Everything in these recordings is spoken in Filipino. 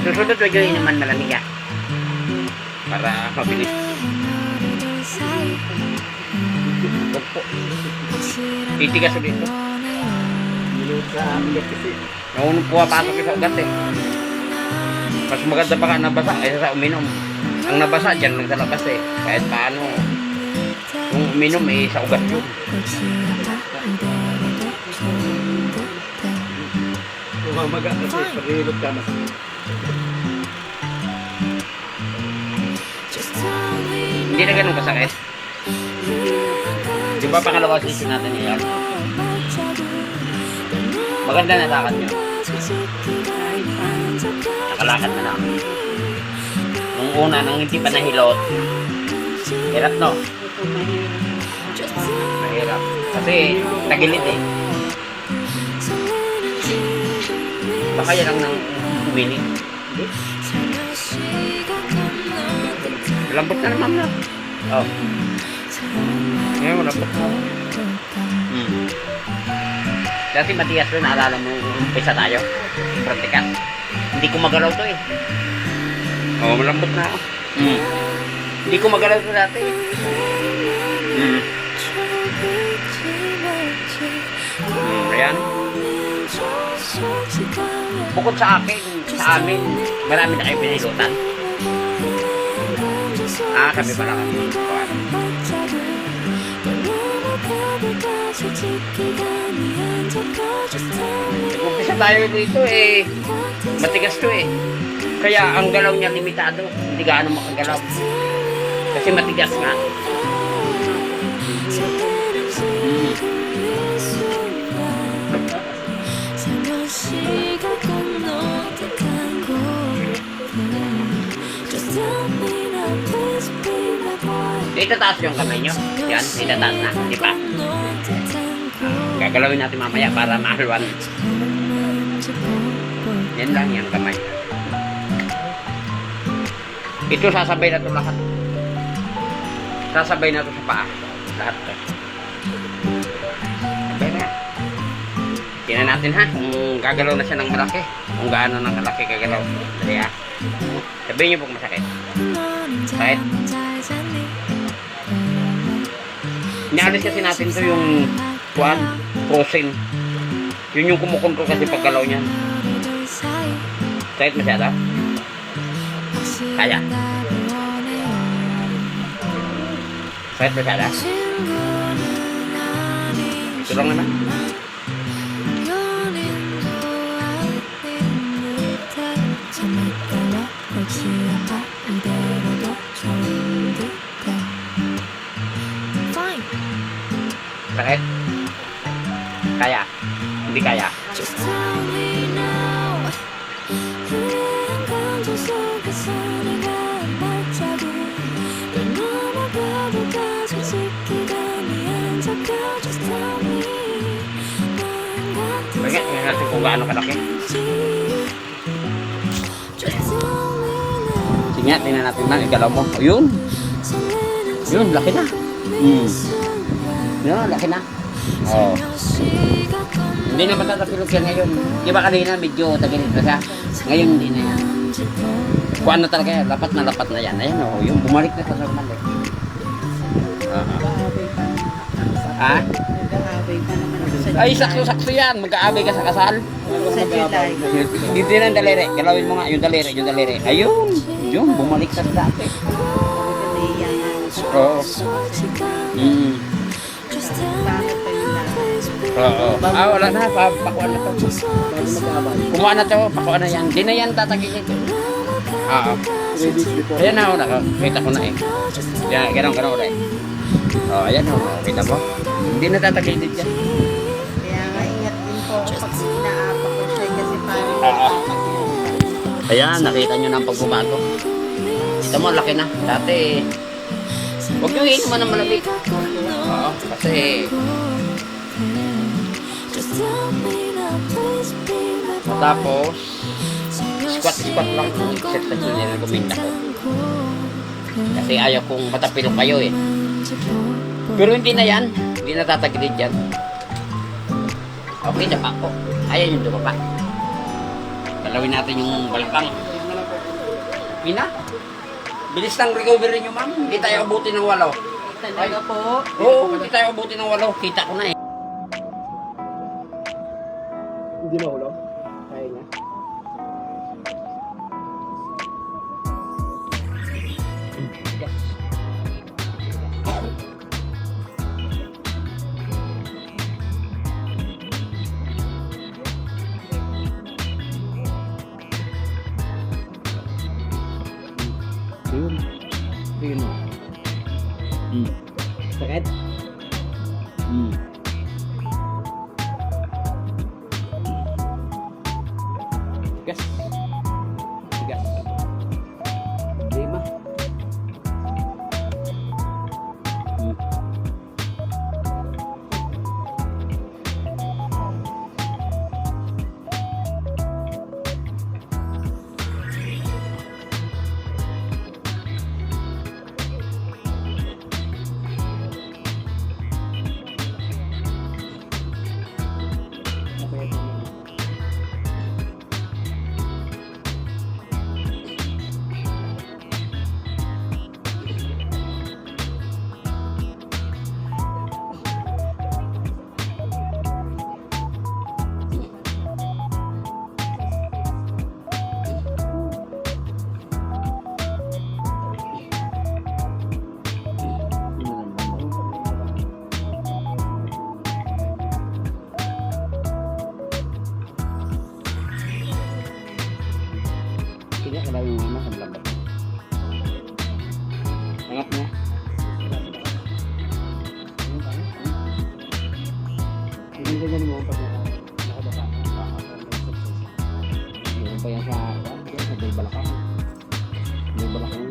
Susunod, wag yun naman malamig ah. Para mabilis. Opo. Titigas ulit ito. Naunong pumapasok yung sa ugat eh. Mas maganda pa nga nabasa kaysa sa uminom. Ang nabasa dyan lang sa labas eh. Kahit paano. Kung uminom eh sa ugat yun. Umamaga kasi pag-iilot ka mas. Hindi na ganun kasakit. Di ba pangalawa sisi natin yan? Maganda na lakad nyo. Nakalakad na lang. Nung una, nang hindi pa nahilot. Hirap no? Mahirap. Kasi tagilid eh. Baka yan ang nang uminit. Lambot na naman na. Oh. Ngayon, malambot na. Dati matigas rin, naalala mo, umpisa tayo. Praktika. Hindi ko magalaw to eh. Oh, malambot na ako. Hindi ko magalaw to dati eh. Ayan. Bukod sa akin, sa amin, marami na kayo pinilutan. Kami pala kami. Nag-umpisa tayo dito eh. Matigas to eh. Kaya ang galaw niya limitado. Hindi gaano makagalaw. Kasi matigas nga. Itataas yung kamay nyo. Yan, itataas na. Di ba? Gagalawin natin mamaya para mahalwan. Yan lang yung kamay. Ito sasabay na ito lahat. Sasabay na ito sa paa. Lahat ito. Sabay na. Tingnan natin ha. Kung gagalaw na siya ng malaki. Kung gaano ng malaki gagalaw. Dali ha. Sabihin nyo pong masakit. Sakit. Inalis kasi natin ito yung frozen. Yun yung kumukontrol kasi paggalaw niyan. Sakit masyado? Kaya? Sakit masyado? Ito lang naman. Sakit? Kaya? Hindi kaya? Bakit? Tingnan natin kung gaano kalaki. Sige, tingnan natin na. Igalaw mo. O, yun. Yun, laki na. Yun, laki na. Oh. Hindi na matatapilog yan ngayon. Di ba kanina medyo tagilid pa siya? Ngayon hindi na yan. Kuhaan na talaga yan. Lapat na yan. Ayan o. Yung bumalik na sa normal eh. Ha? Ay, sakso-sakso yan. Mag-aabay ka sa kasal. Sa July. Dito na ang daliri. Galawin mo nga yung daliri. Yung daliri. Ayun. Yun, bumalik sa dati. Oo. Oo. Wala na. Pakuan na to. Kumuha na to. Pakuan na yan. Di na yan tatagilid. Oo. Ayan na. Kita ko na eh. Yan, ganun ulit. Ayan o. Kita mo. Hindi na tatagilid yan. Kaya nga ingat din po pag inaapak ko siya kasi parang Ayan, nakita nyo na ang pagbubago. Kita mo, laki na. Dati, huwag nyo inuman ng malamig. Oo, kasi tapos squat lang kung exercise nyo na guminta ko. Kasi ayaw kong matapilok kayo eh. Pero hindi na yan. Hindi na tatagilid yan. Okay na pa ako. Ayan yung dumapa. Dalawin natin yung balakang. Pina? Bilis ng recovery nyo, ma'am. Hindi tayo abutin ng 8. Talaga po. Oo, hindi tayo abutin ng 8. Kita ko na eh. Hindi mahulog. Kaya niya. Yun. Yun o. Sakit? Tigas. Tigas. Lima. Kaya kalau yung mama sa lambat. Angat mo. Hindi ka ganun mo pag nakabasa. Meron pa yan sa may balakang. May balakang.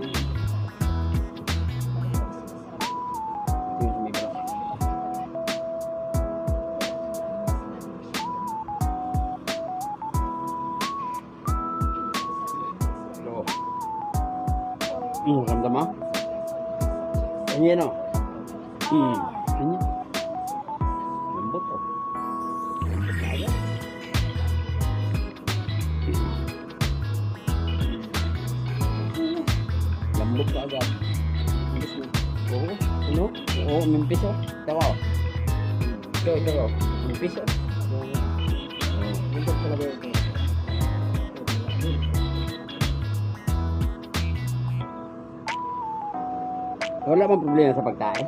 Yun sa may balakang. Ramdam mo? Ganyan o. Ganyan. Lambot o. Lambot na agad. Lambot ka agad. Mimpis mo. Oo. Ano? Oo, mimpis o. Tawa o. Ito o. Mimpis o. Lambot talaga ito. Wala bang problema sa pagtae?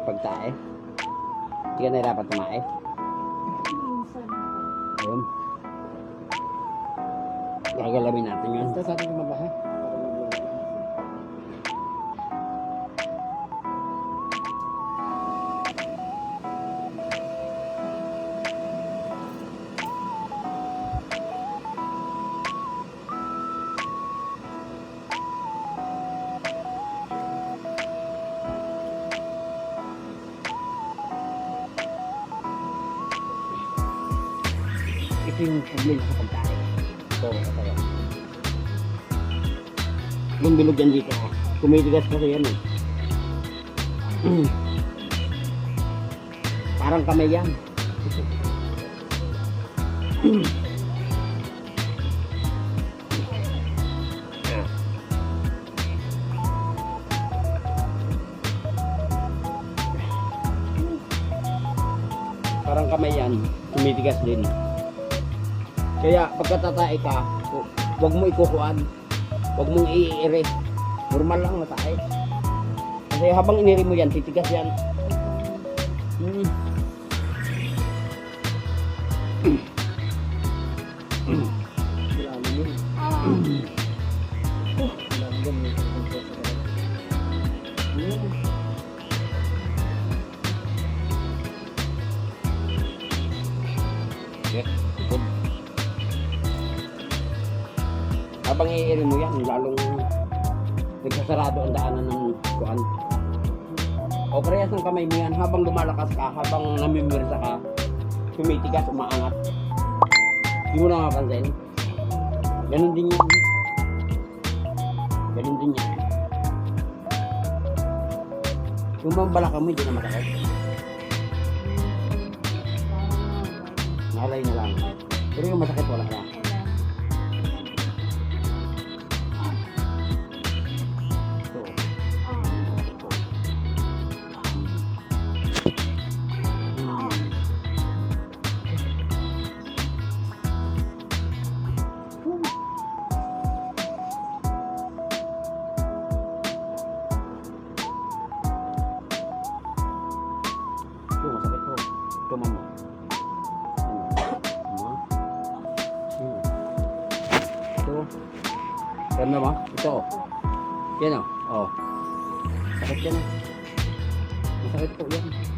Pagtae? Hindi ka na dapat tumae? Ayun. Gagalawin natin yun. Ito sa ating kumabaha. Ito yung problema sa pagtae. Ito. Yung bilog yan dito. Kumitigas kasi yan eh. Parang kamay yan. Parang kamay yan. Kumitigas din. Kaya pagkatatae ka, huwag mo ikukuan. Huwag mong iire. Normal lang matae. Kasi habang iniri mo yan, titigas yan. Kailangan yun. Kailangan yun. Ikot. Habang iiri mo yan, lalong nagsasarado ang daanan ng kuan. O parehas ng kamay mo yan, habang lumalakas ka, habang namimirsa ka, tumitigas, umaangat. Hindi mo na mapansin. Ganon din yan. Ganon din yan. Yung bang balakang mo, hindi na masakit. Nalay na lang. Pero yung masakit, wala na. Ramdam mo? Ito oh. Yan oh. Oh. Sakit yan oh. Masakit po yan.